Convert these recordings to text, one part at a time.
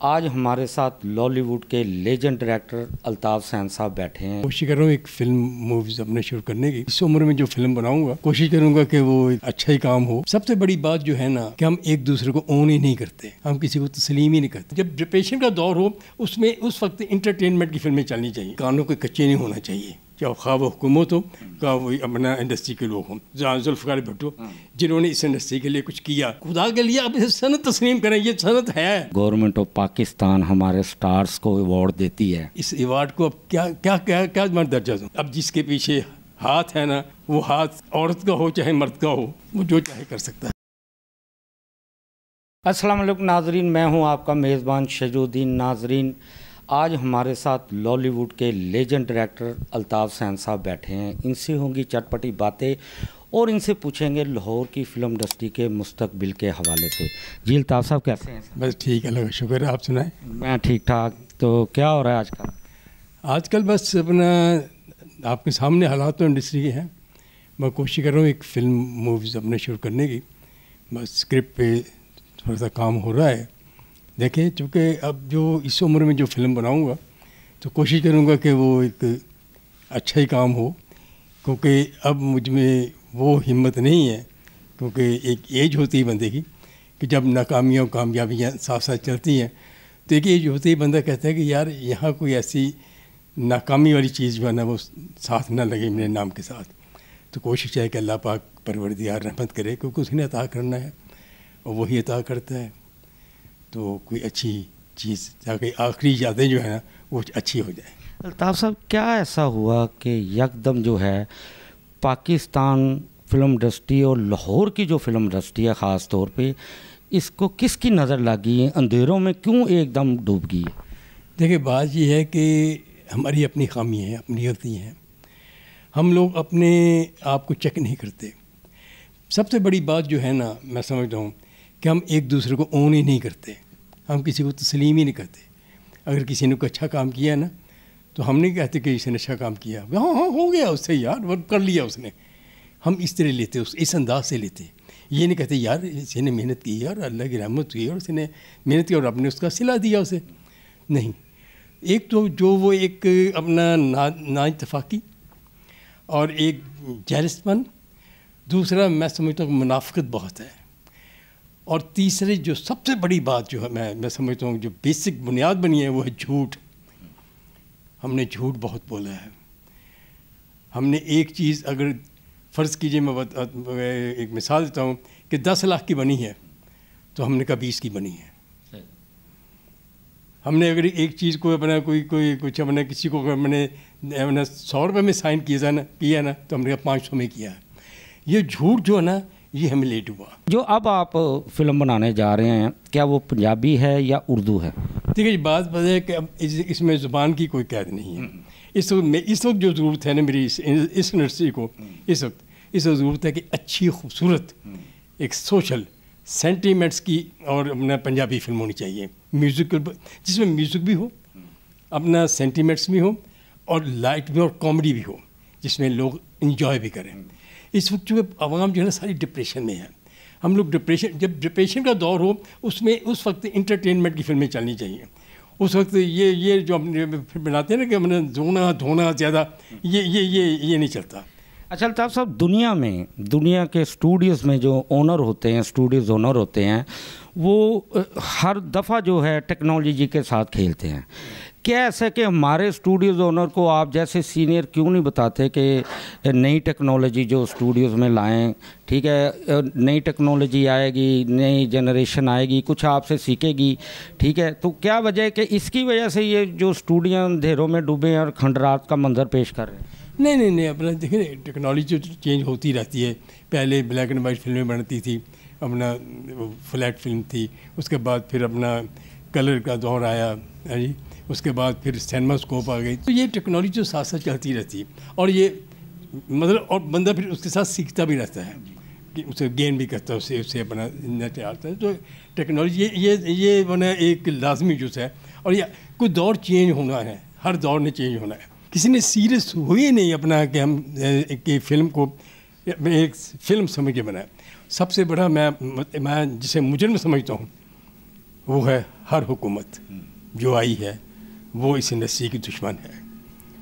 आज हमारे साथ लॉलीवुड के लेजेंड डायरेक्टर अल्ताफ सैन साहब बैठे हैं। कोशिश कर रहा हूँ एक फिल्म मूवीज अपने शुरू करने की। इस उम्र में जो फिल्म बनाऊंगा कोशिश करूंगा कि वो एक अच्छा ही काम हो। सबसे बड़ी बात जो है ना कि हम एक दूसरे को ओन ही नहीं करते, हम किसी को तस्लीम ही नहीं करते। जब डिप्रेशन का दौर हो उसमें उस वक्त इंटरटेनमेंट की फिल्में चलनी चाहिए, कानों के कच्चे नहीं होना चाहिए, चाहे ख्वाह हुकूमत हो का वही अपना इंडस्ट्री के लोग हों। जुल्फ़िकार भुट्टो जिन्होंने इस इंडस्ट्री के लिए कुछ किया, खुदा के लिए अब सनत तस्लीम करें, ये सनत है। गवर्नमेंट ऑफ पाकिस्तान हमारे स्टार्स को अवार्ड देती है। इस अवार्ड को अब क्या क्या क्या क्या मैं दर्जा दूँ? अब जिसके पीछे हाथ है ना, वो हाथ औरत का हो चाहे मर्द का हो, वो जो चाहे कर सकता है। अस्सलाम वालेकुम नाजरीन, मैं हूं आपका मेज़बान शजूद्दीन। नाजरीन, आज हमारे साथ लॉलीवुड के लेजेंड डायरेक्टर अल्ताफ सैन साहब बैठे हैं। इनसे होंगी चटपटी बातें और इनसे पूछेंगे लाहौर की फ़िल्म इंडस्ट्री के मुस्तकबिल के हवाले से। जी अल्ताफ साहब कैसे हैं? बस ठीक है, लगा शुक्र है, आप सुनाएं। मैं ठीक ठाक। तो क्या हो रहा है आजकल? आजकल बस अपना आपके सामने हालात तो इंडस्ट्री के हैं। मैं कोशिश कर रहा हूँ एक फ़िल्म मूवीज़ अपने शुरू करने की। बस स्क्रिप्ट पे थोड़ा सा काम हो रहा है। देखें, चूँकि अब जो इस उम्र में जो फिल्म बनाऊंगा तो कोशिश करूंगा कि वो एक अच्छा ही काम हो, क्योंकि अब मुझ में वो हिम्मत नहीं है। क्योंकि एक एज होती है बंदे की कि जब नाकामियाँ और कामयाबियाँ साथ साथ चलती हैं, तो एक एज होती ही बंदा कहता है कि यार यहाँ कोई ऐसी नाकामी वाली चीज़ जो है ना वो साथ ना लगे मेरे नाम के साथ। तो कोशिश है कि अल्लाह पाक परवरदिगार रहमत करे, क्योंकि उसने अता करना है और वही अता करता है। तो कोई अच्छी चीज़ ताकि आखिरी यादें जो है ना वो अच्छी हो जाए। अल्ताफ साहब, क्या ऐसा हुआ कि यकदम जो है पाकिस्तान फिल्म इंडस्ट्री और लाहौर की जो फिल्म इंडस्ट्री है ख़ास तौर पे, इसको किसकी नज़र लगी है? अंधेरों में क्यों एकदम डूब गई है? देखिए, बात यह है कि हमारी अपनी खामी है, अपनी गलती हैं। हम लोग अपने आप को चेक नहीं करते। सबसे बड़ी बात जो है ना, मैं समझता हूँ कि हम एक दूसरे को ओन ही नहीं करते, हम किसी को तस्लीम ही नहीं करते। अगर किसी ने कोई अच्छा काम किया ना तो हम नहीं कहते कि इसने अच्छा काम किया, हाँ हाँ हो गया उससे, यार वो कर लिया उसने। हम इस तरह लेते, उस इस अंदाज से लेते। ये नहीं कहते यार इसने मेहनत की और अल्लाह की रहमत हुई और उसने मेहनत की और आपने उसका सिला दिया उसे। नहीं, एक तो जो वो एक अपना ना इत्तफाकी और एक जेलसपन, दूसरा मैं समझता हूँ मुनाफिकत बहुत है, और तीसरी जो सबसे बड़ी बात जो है मैं समझता हूँ जो बेसिक बुनियाद बनी है वो है झूठ। हमने झूठ बहुत बोला है। हमने एक चीज़ अगर फ़र्ज़ कीजिए, मैं एक मिसाल देता हूँ कि 10 लाख की बनी है तो हमने कहा 20 की बनी है। हमने अगर एक चीज़ को अपना कोई कुछ अपने किसी को मैंने 100 रुपये में साइन किया ना तो हमने कहा 500 में किया है। ये झूठ जो है ना ये हमें लेट हुआ। जो अब आप फिल्म बनाने जा रहे हैं, क्या वो पंजाबी है या उर्दू है? देखिए, बात पता है कि अब इसमें ज़ुबान की कोई कैद नहीं है। इस वक्त जो ज़रूरत है ना मेरी इस इंडस्ट्री को, इस वक्त ज़रूरत है कि अच्छी खूबसूरत एक सोशल सेंटीमेंट्स की और अपना पंजाबी फिल्म होनी चाहिए। म्यूज़िक जिसमें म्यूज़िक भी हो, अपना सेंटीमेंट्स भी हो और लाइट भी और कॉमेडी भी हो, जिसमें लोग इंजॉय भी करें। इस वक्त जो आवाम जो है ना सारी डिप्रेशन में है। हम लोग जब डिप्रेशन का दौर हो उसमें उस वक्त इंटरटेनमेंट की फिल्में चलनी चाहिए। उस वक्त ये जो अपने फिल्म बनाते हैं ना कि हमने धोना ज़्यादा, ये नहीं चलता। अच्छा अल्ताफ साहब, दुनिया के स्टूडियोज़ में जो ओनर होते हैं, स्टूडियोज़ ओनर होते हैं, वो हर दफ़ा जो है टेक्नोलॉजी के साथ खेलते हैं। क्या ऐसा कि हमारे स्टूडियोज़ ओनर को आप जैसे सीनियर क्यों नहीं बताते कि नई टेक्नोलॉजी जो स्टूडियोज़ में लाएं? ठीक है, नई टेक्नोलॉजी आएगी, नई जनरेशन आएगी, कुछ आपसे सीखेगी, ठीक है, तो क्या वजह है कि इसकी वजह से ये जो स्टूडियो अंधेरों में डूबे और खंडरात का मंजर पेश कर रहे हैं? नहीं, अपना देखिए टेक्नोलॉजी जो चेंज होती रहती है। पहले ब्लैक एंड वाइट फिल्में बनती थी, अपना फ्लैट फिल्म थी, उसके बाद फिर अपना कलर का दौर आया है जी, उसके बाद फिर सिनेमास्कोप आ गई। तो ये टेक्नोलॉजी जो साथ साथ चलती रहती है और ये मतलब और बंदा फिर उसके साथ सीखता भी रहता है कि उसे गेन भी करता है, उससे अपना नजर आता है। तो टेक्नोलॉजी ये बना एक लाजमी जुज़ है और ये कोई दौर चेंज होना है, हर दौर ने चेंज होना है। किसी ने सीरियस हुए नहीं अपना कि हम एक फिल्म को एक फिल्म समझ के बनाए। सबसे बड़ा मैं जिसे मुजरिम समझता हूँ वो है हर हुकूमत जो आई है वो इस इंडस्ट्री की दुश्मन है।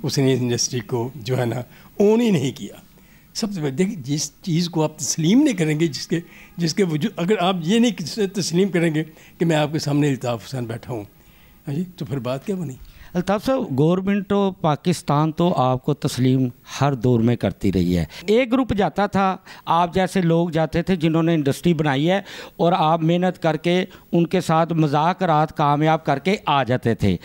उसने इस इंडस्ट्री को जो है ना ओन ही नहीं किया। सबसे पहले देखिए, जिस चीज़ को आप तस्लीम नहीं करेंगे, जिसके वजूद, अगर आप ये नहीं तस्लीम करेंगे कि मैं आपके सामने अल्ताफ़ हुसैन बैठा हूँ, हाँ जी, तो फिर बात क्या बनी। अल्ताफ़ साहब, गवर्नमेंट ऑफ पाकिस्तान तो आपको तस्लीम हर दौर में करती रही है। एक ग्रुप जाता था, आप जैसे लोग जाते थे जिन्होंने इंडस्ट्री बनाई है, और आप मेहनत करके उनके साथ मजाक रात कामयाब करके आ जाते थे।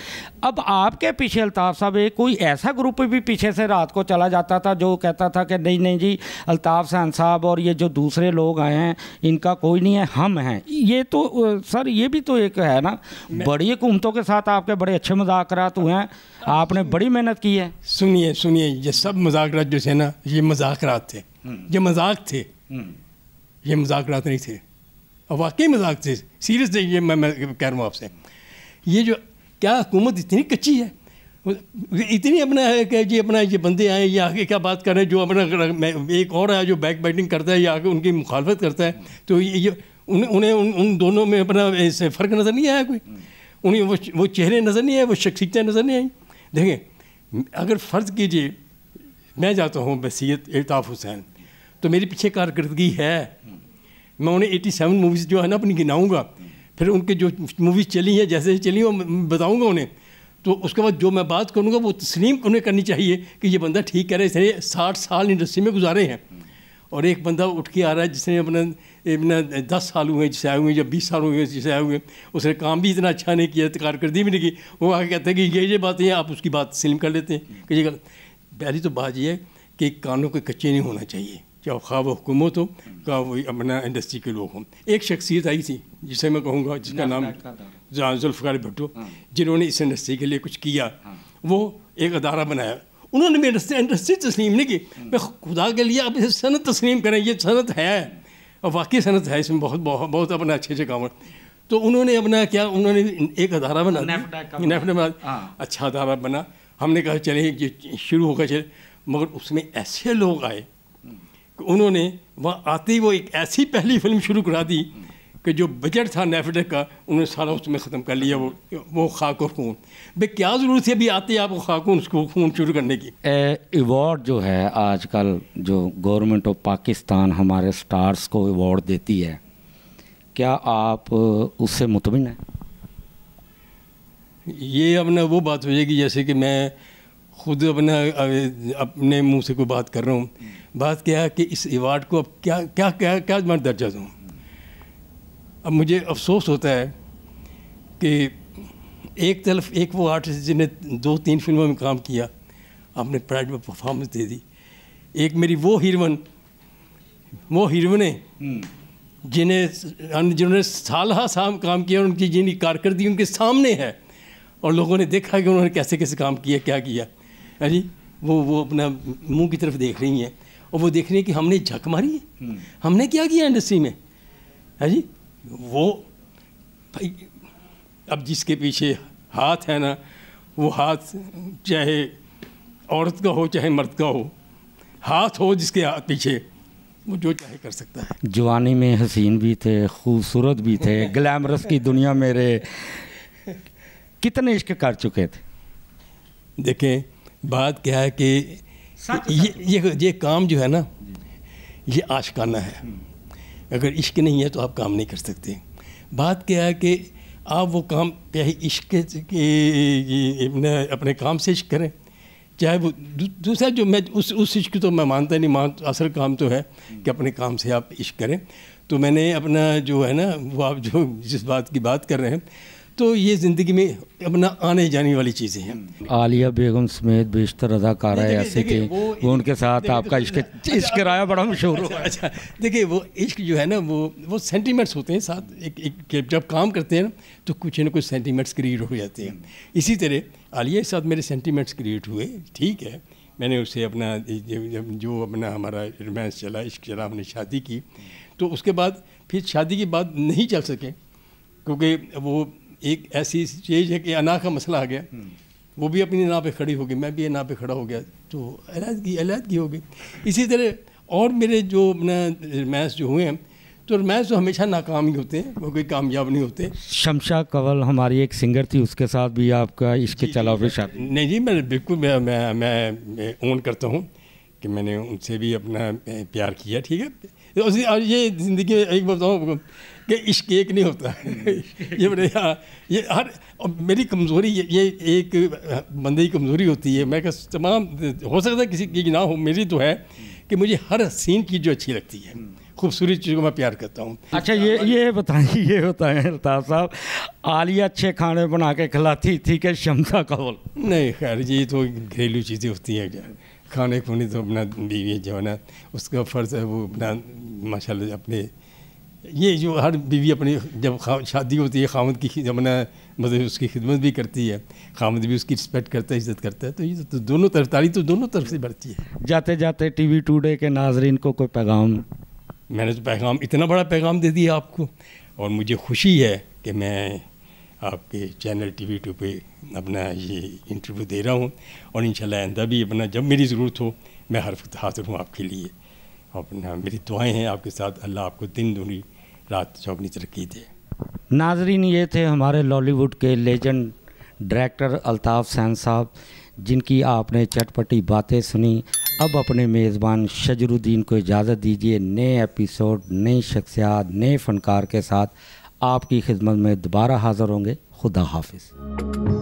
अब आपके पीछे अल्ताफ़ साहब एक कोई ऐसा ग्रुप भी पीछे से रात को चला जाता था जो कहता था कि नहीं नहीं जी, अल्ताफ़ हुसैन साहब और ये जो दूसरे लोग आए हैं इनका कोई नहीं है, हम हैं। ये तो सर ये भी तो एक है ना, बड़ी हुकूमतों के साथ आपके बड़े अच्छे मज़ाकरात हुए हैं, आपने बड़ी मेहनत की है। सुनिए सुनिए, ये सब मज़ाकरात जो थे ना, ये मज़ाकरात थे, ये मजाक थे, ये मज़ाकरात नहीं थे, और वाकई मजाक थे, सीरियस थे। ये मैं कह रहा हूँ आपसे, ये जो क्या हुकूमत इतनी कच्ची है, इतनी अपना है कि जी अपना ये बंदे आए, ये आगे क्या बात कर रहे हैं, जो अपना एक और है जो बैक बाइटिंग करता है, या आगे उनकी मुखालफत करता है, तो ये उन्हें उन दोनों में अपना ऐसे फ़र्क नज़र नहीं आया कोई, उन्हें वो चेहरे नज़र नहीं आए, वो शख्सियतें नज़र नहीं आई। देखें, अगर फ़र्ज़ कीजिए मैं जाता हूँ बसीयत अल्ताफ़ हुसैन, तो मेरी पीछे कारकर्दगी है, मैं उन्हें 87 मूवीज़ जो है ना अपनी गिनाऊँगा, फिर उनके जो मूवीज़ चली हैं जैसे चली वो बताऊँगा उन्हें, तो उसके बाद जो मैं बात करूँगा वो तस्लीम उन्हें करनी चाहिए कि ये बंदा ठीक कह रहा है, इसने 60 साल इंडस्ट्री में गुजारे हैं, और एक बंदा उठ के आ रहा है जिसने अपना 10 साल हुए जिसे आए हुए, या 20 साल हुए जिसे आए हुए, उसने काम भी इतना अच्छा नहीं किया, कारकर्दगी भी नहीं की, वो आगे कहते हैं कि ये बातें हैं, आप उसकी बात तस्लीम कर लेते हैं कि ये पहली तो बात ये है कि कानों के कच्चे नहीं होना चाहिए, चाहे खा वो हुकूमत हो, का वही अपना इंडस्ट्री के लोग हों। एक शख्सियत आई थी जिसे मैं कहूँगा, जिसका नाम जुल्फ़िकार भुट्टो, जिन्होंने इस इंडस्ट्री के लिए कुछ किया, वो एक अदारा बनाया, उन्होंने भी इंडस्ट्री तस्लीम नहीं की। मैं खुदा के लिए आप इसे सनत तस्लीम करें, ये सनत है और वाकई सनत है, इसमें बहुत बहुत बहुत अपना अच्छे अच्छे काम। तो उन्होंने अपना क्या, उन्होंने एक अदारा बना, नेफ्ट अच्छा अदारा बना, हमने कहा चले ये शुरू होकर चले, मगर उसमें ऐसे लोग आए कि उन्होंने वहाँ आते ही वो एक ऐसी पहली फिल्म शुरू करा दी कि जो बजट था नेफेडेक का उन्होंने सारा उसमें ख़त्म कर लिया, वो खाक और खून। भाई क्या ज़रूरत थी अभी आते आप खाक और उसको खून शुरू करने की। अवार्ड जो है आजकल जो गवर्नमेंट ऑफ पाकिस्तान हमारे स्टार्स को अवार्ड देती है, क्या आप उससे मुतमिन हैं? ये अपना वो बात हो जाएगी जैसे कि मैं खुद अपने मुंह से कोई बात कर रहा हूँ। बात क्या है कि इस अवार्ड को अब क्या क्या क्या क्या मैं दर्जा दूँ। अब मुझे अफसोस होता है कि एक तरफ एक वो आर्टिस्ट जिन्हें 2-3 फिल्मों में काम किया, आपने प्राइड में परफॉर्मेंस दे दी, एक मेरी वो हीरोइनें जिन्होंने साल काम किया, उनकी जिनकी कारकर्दगी उनके सामने है और लोगों ने देखा कि उन्होंने कैसे कैसे काम किया, क्या किया है जी, वो अपना मुंह की तरफ देख रही हैं और वो देख रही हैं कि हमने झक मारी है, हमने क्या किया इंडस्ट्री में, है जी। वो भाई अब जिसके पीछे हाथ है ना, वो हाथ चाहे औरत का हो चाहे मर्द का हो, हाथ हो जिसके हाथ पीछे, वो जो चाहे कर सकता है। जवानी में हसीन भी थे, खूबसूरत भी थे, ग्लैमरस की दुनिया मेरे कितने इश्क कर चुके थे। देखें बात क्या है कि ये काम जो है ना, ये आशिकाना है। अगर इश्क नहीं है तो आप काम नहीं कर सकते। बात क्या है कि आप वो काम चाहे इश्क के अपने काम से इश्क करें, चाहे वो दूसरा जो मैं उस इश्क तो मैं मानता नहीं, असल काम तो है कि अपने काम से आप इश्क करें। तो मैंने अपना जो है ना, वो आप जो जिस बात की बात कर रहे हैं, तो ये ज़िंदगी में अपना आने जाने वाली चीज़ें हैं। आलिया बेगम समेत बेशतर अदाकारा ऐसे थे, वो उनके साथ आपका इश्क राया बड़ा मशहूर हुआ। अच्छा देखिए, वो इश्क जो है ना, वो सेंटीमेंट्स होते हैं साथ, एक जब काम करते हैं ना तो कुछ न कुछ सेंटीमेंट्स क्रिएट हो जाते हैं। इसी तरह आलिया के साथ मेरे सेंटीमेंट्स क्रिएट हुए, ठीक है। मैंने उससे अपना जो अपना हमारा रोमांस चला, इश्क चला, हमने शादी की, तो उसके बाद फिर शादी के बाद नहीं चल सके क्योंकि वो एक ऐसी चीज़ है कि अना का मसला आ गया, वो भी अपनी नाव पे खड़ी हो गई, मैं भी नाव पे खड़ा हो गया, तो अलहदगी हो गई। इसी तरह और मेरे जो अपना रोमांस जो हुए हैं, तो रोमांस तो हमेशा नाकाम ही होते हैं, वो कोई कामयाब नहीं होते। शमशा कंवल हमारी एक सिंगर थी, उसके साथ भी आपका इश्क चला फिर शादी? नहीं जी, मैं बिल्कुल मैं ओन करता हूँ कि मैंने उनसे भी अपना प्यार किया, ठीक है। और ये ज़िंदगी में एक बताऊँ कि इश्क एक नहीं होता ये बड़े ये हर मेरी कमज़ोरी ये एक बंदे की कमज़ोरी होती है। मैं तमाम हो सकता है किसी की ना हो, मेरी तो है कि मुझे हर हसीन चीज़ जो अच्छी लगती है, खूबसूरत चीज़ों को मैं प्यार करता हूँ। अच्छा, ये बताएं अल्ताफ़ साहब, आलिया अच्छे खाने बना के खिलाती थी कि शमशा कंवल? नहीं खैर, ये तो घरेलू चीज़ें होती हैं, खाने खुने तो अपना बीवी जो है ना उसका फ़र्ज़ है वो अपना माशाल्लाह अपने, ये जो हर बीवी अपनी जब शादी होती है खामद की जब ना मतलब उसकी खिदमत भी करती है, खामद भी उसकी रिस्पेक्ट करता है, इज़्ज़त करता है, तो ये तो दोनों तरफ तारीफ तो दोनों तरफ से बढ़ती है। जाते जाते टीवी टुडे के नाजरीन को कोई पैगाम? मैंने तो पैगाम, इतना बड़ा पैगाम दे दिया आपको, और मुझे खुशी है कि मैं आपके चैनल TV2 पे अपना ये इंटरव्यू दे रहा हूँ, और इंशाल्लाह आइंदा भी अपना जब मेरी ज़रूरत हो मैं हर वक्त हाज़िर हूँ आपके लिए। अपना मेरी दुआएं हैं आपके साथ, अल्लाह आपको दिन दूनी रात चौगनी तरक्की दे। नाजरीन, ये थे हमारे लॉलीवुड के लेजेंड डायरेक्टर अल्ताफ़ सैन साहब, जिनकी आपने चटपटी बातें सुनी। अब अपने मेज़बान शजरुद्दीन को इजाज़त दीजिए। नए एपिसोड, नई शख्सियात, नए फ़नकार के साथ आपकी खिदमत में दोबारा हाज़िर होंगे। खुदा हाफिज़।